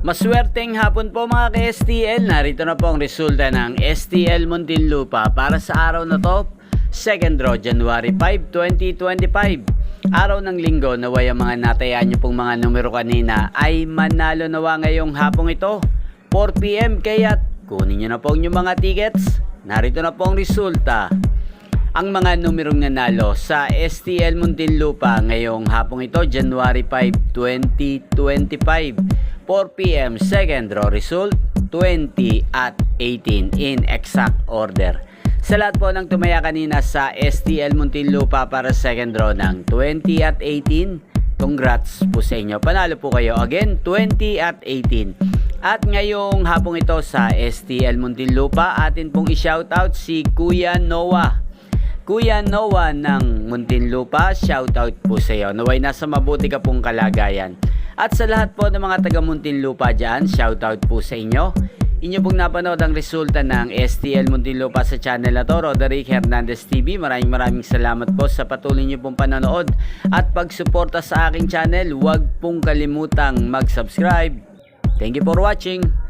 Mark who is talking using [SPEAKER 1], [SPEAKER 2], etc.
[SPEAKER 1] Maswerteng hapon po mga ka-STL. Narito na po ang resulta ng STL Muntinlupa para sa araw na to, second draw, January 5, 2025. Araw ng linggo, naway ang mga natayaan nyo pong mga numero kanina ay manalo nawa ngayong hapong ito, 4 PM. Kaya kunin nyo na po yung mga tickets. Narito na po ang resulta. Ang mga numerong nanalo sa STL Muntinlupa ngayong hapong ito, January 5, 2025. 4 PM, second draw result, 20 at 18 in exact order. Sa lahat po ng tumaya kanina sa STL Muntinlupa para second draw ng 20 at 18, congrats po sa inyo. Panalo po kayo. Again, 20 at 18. At ngayong hapong ito sa STL Muntinlupa, atin pong i-shoutout si Kuya Noah. Kuya Noah ng Muntinlupa, shoutout po sa iyo. Naway nasa mabuti ka pong kalagayan. At sa lahat po ng mga taga Muntinlupa dyan, shoutout po sa inyo. Inyo pong napanood ang resulta ng STL Muntinlupa sa channel na to, Roderick Hernandez TV. Maraming salamat po sa patuloy nyo pong panonood at pagsuporta sa aking channel. Huwag pong kalimutang mag-subscribe. Thank you for watching.